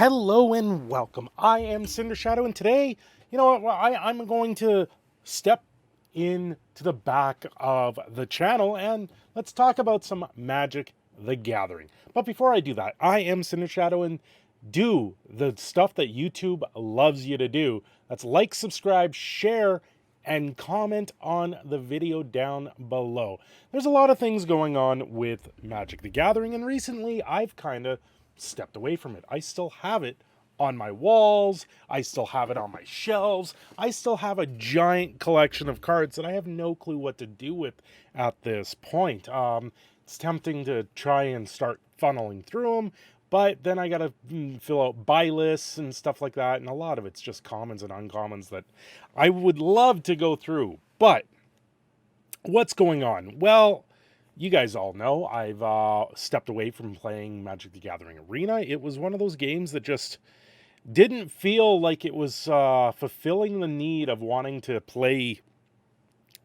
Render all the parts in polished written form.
Hello and welcome. I am Cindershadow, and today, I'm going to step into the back of the channel and let's talk about some Magic the Gathering. But before I do that, I am Cindershadow and do the stuff that YouTube loves you to do. That's like, subscribe, share, and comment on the video down below. There's a lot of things going on with Magic the Gathering, and recently I've kind of stepped away from it. I still have it on my walls, I still have it on my shelves, I still have a giant collection of cards that I have no clue what to do with at this point. It's tempting to try and start funneling through them, but then I gotta fill out buy lists and stuff like that, and a lot of it's just commons and uncommons that I would love to go through. But what's going on? Well, you guys all know I've stepped away from playing Magic the Gathering Arena. It was one of those games that just didn't feel like it was fulfilling the need of wanting to play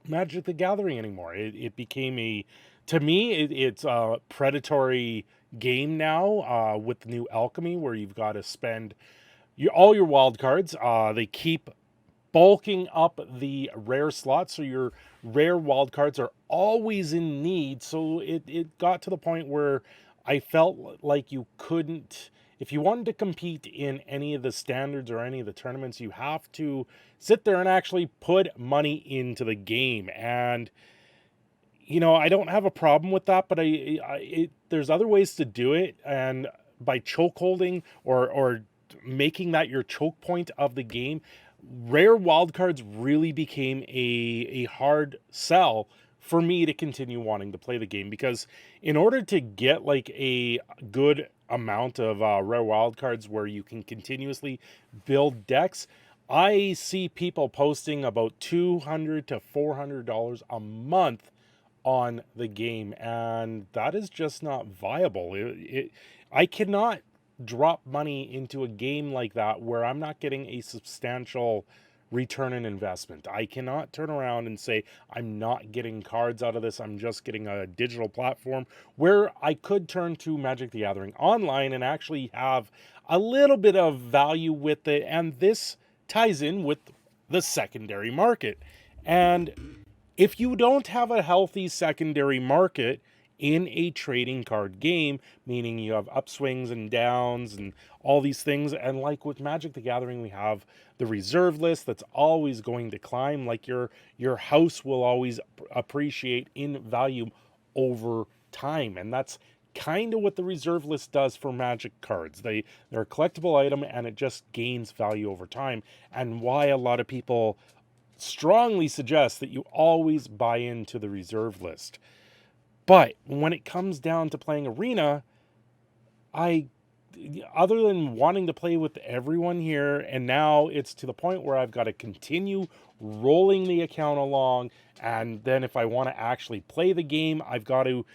Magic the Gathering anymore. It became to me, it's a predatory game now with the new alchemy where you've got to spend all your wild cards. They keep bulking up the rare slots, so your rare wild cards are always in need. So it got to the point where I felt like you couldn't, if you wanted to compete in any of the standards or any of the tournaments, you have to sit there and actually put money into the game. And I don't have a problem with that, but there's other ways to do it, and by choke holding or making that your choke point of the game, rare wildcards really became a hard sell for me to continue wanting to play the game, because in order to get like a good amount of rare wildcards where you can continuously build decks, I see people posting about $200 to $400 a month on the game, and that is just not viable. I cannot drop money into a game like that where I'm not getting a substantial return on investment. I cannot turn around and say I'm not getting cards out of this, I'm just getting a digital platform where I could turn to Magic the Gathering online and actually have a little bit of value with it. And this ties in with the secondary market. And if you don't have a healthy secondary market in a trading card game, meaning you have upswings and downs and all these things, and like with Magic the Gathering, we have the reserve list that's always going to climb. Like your house will always appreciate in value over time, and that's kind of what the reserve list does for Magic cards. They're a collectible item, and it just gains value over time, and why a lot of people strongly suggest that you always buy into the reserve list. But when it comes down to playing Arena, other than wanting to play with everyone here, and now it's to the point where I've got to continue rolling the account along, and then if I want to actually play the game, I've got to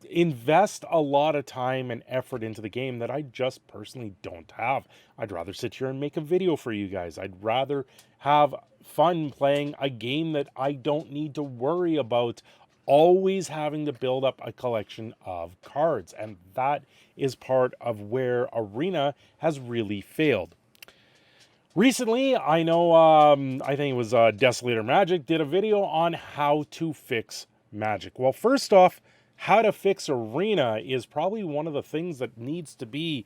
invest a lot of time and effort into the game that I just personally don't have. I'd rather sit here and make a video for you guys. I'd rather have fun playing a game that I don't need to worry about always having to build up a collection of cards. And that is part of where Arena has really failed. Recently, I know, I think it was Desolator Magic did a video on how to fix Magic. Well, first off, how to fix Arena is probably one of the things that needs to be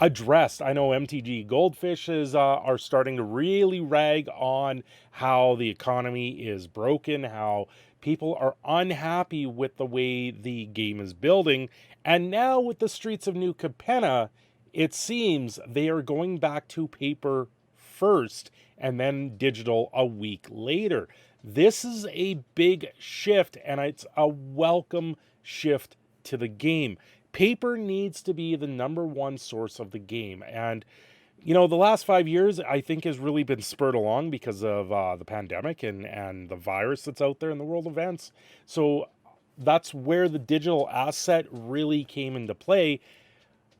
addressed. I know MTG Goldfishes are starting to really rag on how the economy is broken, how people are unhappy with the way the game is building. And now with the Streets of New Capenna, it seems they are going back to paper first and then digital a week later. This is a big shift, and it's a welcome shift to the game. Paper needs to be the number one source of the game. And, the last 5 years, I think, has really been spurred along because of the pandemic and the virus that's out there in the world events. So that's where the digital asset really came into play.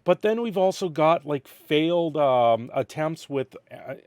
But then we've also got like failed attempts with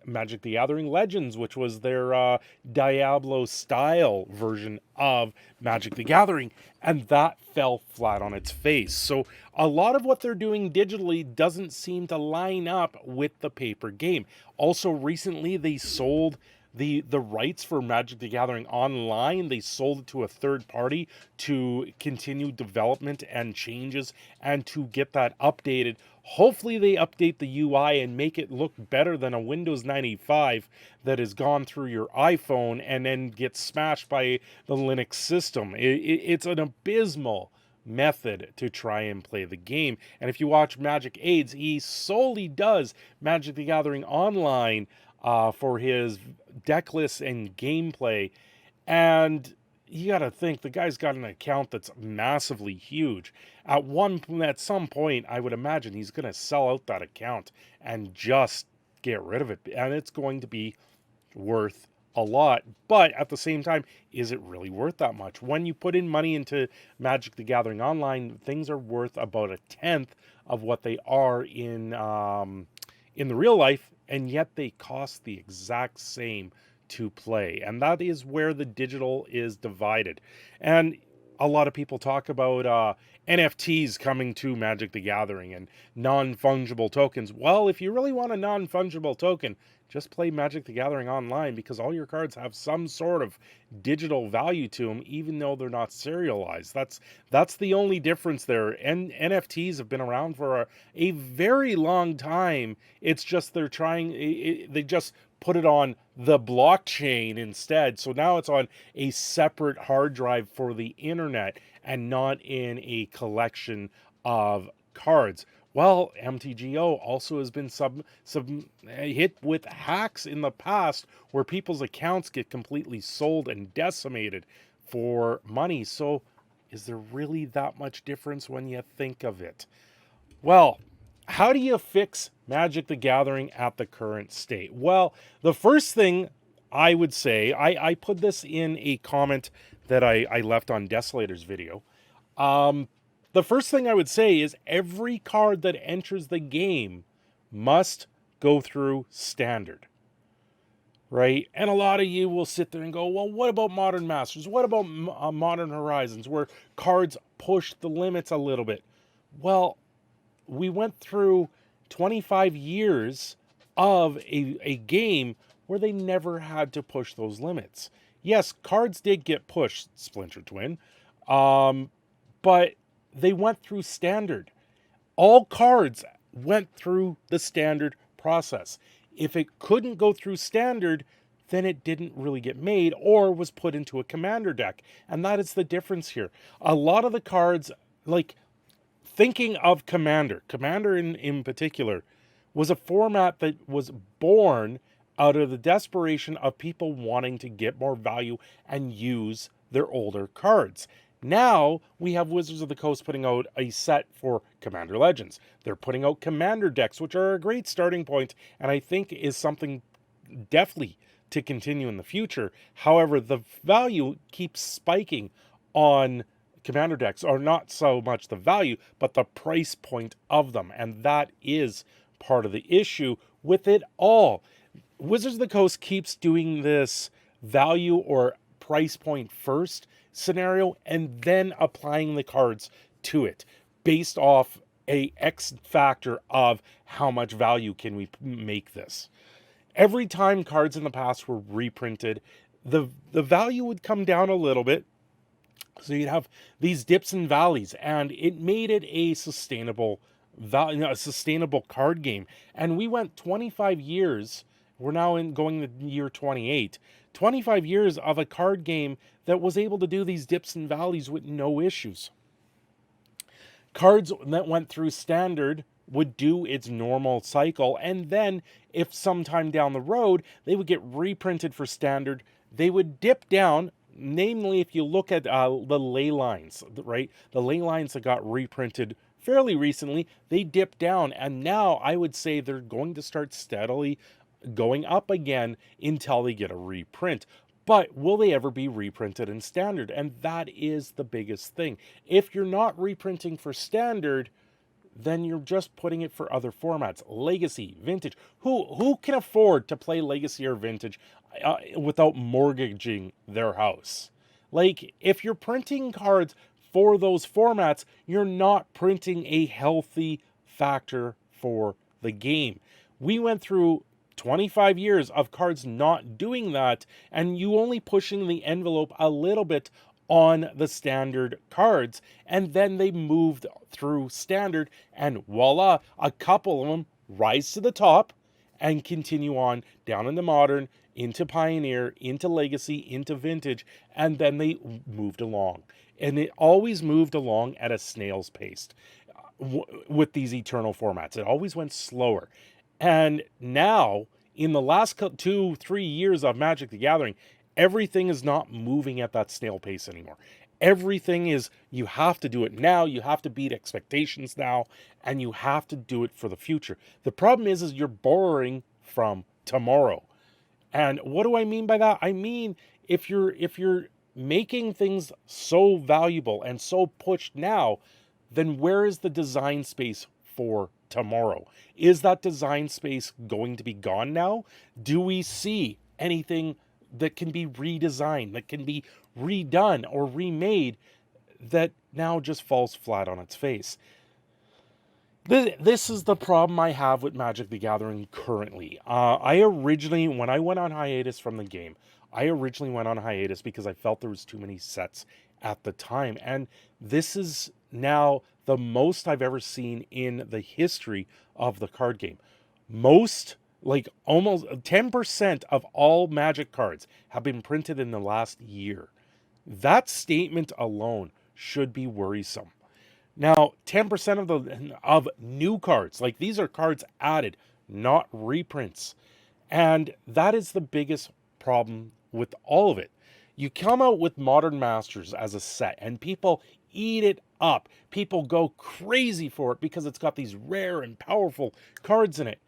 Magic the Gathering Legends, which was their Diablo style version of Magic the Gathering, and that fell flat on its face. So a lot of what they're doing digitally doesn't seem to line up with the paper game. Also, recently they sold the rights for Magic the Gathering Online. They sold it to a third party to continue development and changes and to get that updated. Hopefully they update the UI and make it look better than a Windows 95 that has gone through your iPhone and then gets smashed by the Linux system. It's an abysmal method to try and play the game. And if you watch Magic Aids, he solely does Magic the Gathering Online for his deck lists and gameplay. And you got to think the guy's got an account that's massively huge. At some point, I would imagine he's going to sell out that account and just get rid of it. And it's going to be worth a lot. But at the same time, is it really worth that much? When you put in money into Magic the Gathering Online, things are worth about a tenth of what they are in the real life, and yet they cost the exact same to play. And that is where the digital is divided. And a lot of people talk about NFTs coming to Magic the Gathering and non-fungible tokens. Well, if you really want a non-fungible token, just play Magic the Gathering Online, because all your cards have some sort of digital value to them, even though they're not serialized. That's the only difference there. And NFTs have been around for a very long time. It's just they just put it on the blockchain instead. So now it's on a separate hard drive for the internet and not in a collection of cards. Well, MTGO also has been hit with hacks in the past where people's accounts get completely sold and decimated for money. So is there really that much difference when you think of it? Well, how do you fix Magic the Gathering at the current state? Well, the first thing I would say, I put this in a comment that I left on Desolator's video. The first thing I would say is every card that enters the game must go through standard, right? And a lot of you will sit there and go, well, what about Modern Masters? What about Modern Horizons, where cards push the limits a little bit? Well, we went through 25 years of a game where they never had to push those limits. Yes, cards did get pushed, Splinter Twin, but they went through standard. All cards went through the standard process. If it couldn't go through standard, then it didn't really get made or was put into a commander deck. And that is the difference here. A lot of the cards, like thinking of Commander in particular, was a format that was born out of the desperation of people wanting to get more value and use their older cards. Now we have Wizards of the Coast putting out a set for Commander Legends. They're putting out Commander decks, which are a great starting point, and I think is something definitely to continue in the future. However, the value keeps spiking on Commander decks, or not so much the value, but the price point of them, and that is part of the issue with it all. Wizards of the Coast keeps doing this value or price point first scenario and then applying the cards to it based off a X factor of how much value can we make this. Every time cards in the past were reprinted, the value would come down a little bit. So you'd have these dips and valleys, and it made it a sustainable value, a sustainable card game. And we went 25 years. We're now going to year 28. 25 years of a card game that was able to do these dips and valleys with no issues. Cards that went through standard would do its normal cycle, and then if sometime down the road they would get reprinted for standard, they would dip down. Namely, if you look at the ley lines, right? The ley lines that got reprinted fairly recently, they dipped down, and now I would say they're going to start steadily going up again until they get a reprint. But will they ever be reprinted in standard? And that is the biggest thing. If you're not reprinting for standard, then you're just putting it for other formats. Legacy, Vintage. Who can afford to play Legacy or Vintage without mortgaging their house? Like, if you're printing cards for those formats, you're not printing a healthy factor for the game. We went through 25 years of cards not doing that, and you only pushing the envelope a little bit on the standard cards, and then they moved through standard, and voila, a couple of them rise to the top and continue on down into modern, into pioneer, into legacy, into vintage, and then they moved along. And it always moved along at a snail's pace with these eternal formats. It always went slower. And now, in the last 2-3 years of Magic the Gathering, everything is not moving at that snail pace anymore. Everything is, you have to do it now, you have to beat expectations now, and you have to do it for the future. The problem is you're borrowing from tomorrow. And what do I mean by that? I mean, if you're making things so valuable and so pushed now, then where is the design space for tomorrow? Is that design space going to be gone now? Do we see anything that can be redesigned, that can be redone or remade, that now just falls flat on its face? This is the problem I have with Magic the Gathering currently. When I went on hiatus from the game, I originally went on hiatus because I felt there was too many sets at the time. And this is now the most I've ever seen in the history of the card game. Most, like almost 10% of all Magic cards have been printed in the last year. That statement alone should be worrisome. Now, 10% of new cards, like these are cards added, not reprints. And that is the biggest problem with all of it. You come out with Modern Masters as a set and people eat it up. People go crazy for it because it's got these rare and powerful cards in it.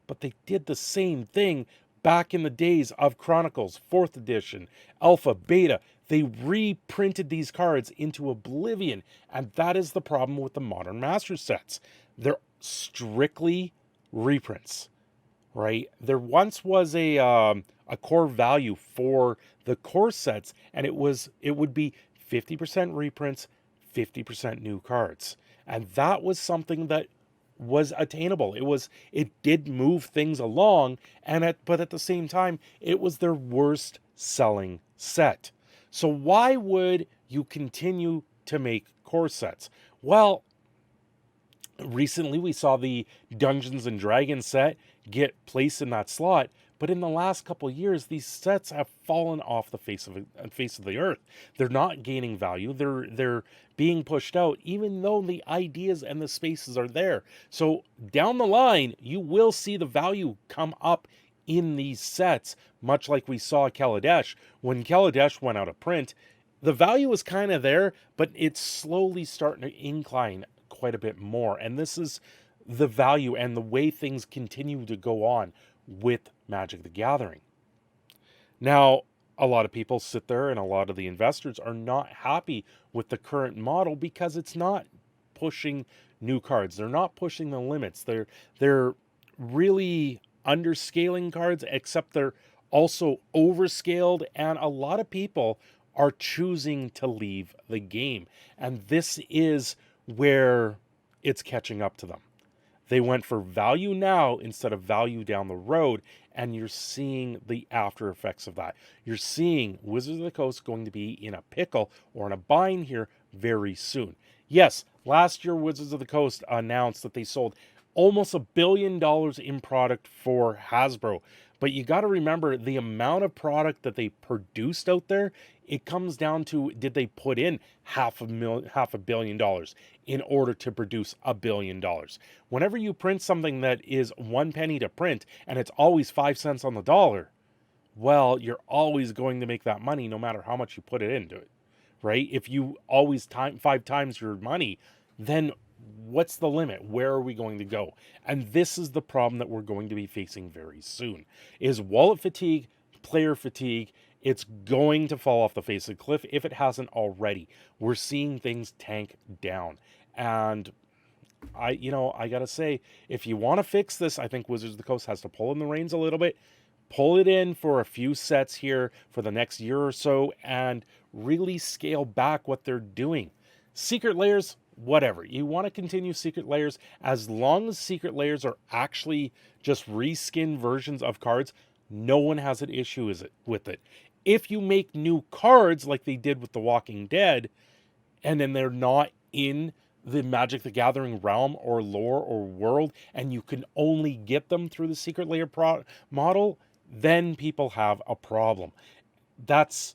But they did the same thing back in the days of Chronicles, 4th edition, Alpha, Beta. They reprinted these cards into oblivion, and that is the problem with the Modern Master sets. They're strictly reprints, right? There once was a core value for the core sets, and it would be 50% reprints, 50% new cards, and that was something that was attainable. It did move things along, but at the same time, it was their worst selling set. So why would you continue to make core sets? Well, recently we saw the Dungeons and Dragons set get placed in that slot, but in the last couple of years, these sets have fallen off the face of the earth. They're not gaining value. They're being pushed out, even though the ideas and the spaces are there. So down the line, you will see the value come up in these sets, much like we saw Kaladesh. When Kaladesh went out of print, the value was kind of there, but it's slowly starting to incline quite a bit more. And this is the value and the way things continue to go on with Magic the Gathering. Now, a lot of people sit there and a lot of the investors are not happy with the current model because it's not pushing new cards. They're not pushing the limits. They're really underscaling cards, except they're also overscaled, and a lot of people are choosing to leave the game. And this is where it's catching up to them. They went for value now instead of value down the road, and you're seeing the after effects of that. You're seeing Wizards of the Coast going to be in a pickle or in a bind here very soon. Yes, last year Wizards of the Coast announced that they sold almost $1 billion in product for Hasbro. But you got to remember the amount of product that they produced out there. It comes down to, did they put in $500 million in order to produce $1 billion? Whenever you print something that is 1 penny to print and it's always 5 cents on the dollar, well, you're always going to make that money no matter how much you put it into it, right? If you always 5 times your money, then what's the limit? Where are we going to go? And this is the problem that we're going to be facing very soon, is wallet fatigue, player fatigue. It's going to fall off the face of the cliff if it hasn't already. We're seeing things tank down. And I gotta say, if you want to fix this, I think Wizards of the Coast has to pull in the reins a little bit, pull it in for a few sets here for the next year or so, and really scale back what they're doing. Secret layers, whatever. You want to continue secret layers as long as secret layers are actually just reskin versions of cards. No one has an issue with it. If you make new cards like they did with The Walking Dead, and then they're not in the Magic the Gathering realm or lore or world, and you can only get them through the secret layer model, then people have a problem. That's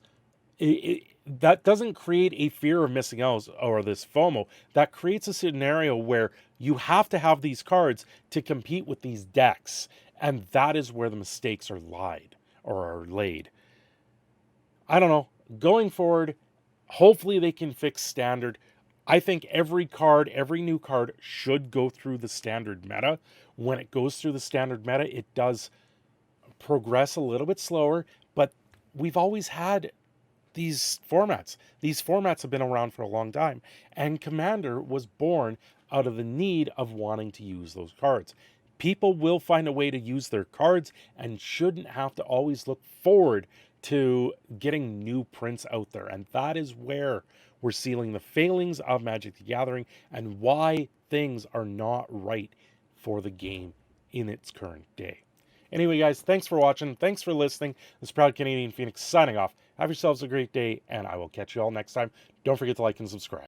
that doesn't create a fear of missing out or this FOMO. That creates a scenario where you have to have these cards to compete with these decks, and that is where the mistakes are laid. I don't know. Going forward, hopefully they can fix standard. I think every new card should go through the standard meta. When it goes through the standard meta, it does progress a little bit slower, but we've always had these formats. These formats have been around for a long time, and Commander was born out of the need of wanting to use those cards. People will find a way to use their cards and shouldn't have to always look forward to getting new prints out there. And that is where we're seeing the failings of Magic the Gathering and why things are not right for the game in its current day. Anyway, guys, thanks for watching. Thanks for listening. This is Proud Canadian Phoenix signing off. Have yourselves a great day, and I will catch you all next time. Don't forget to like and subscribe.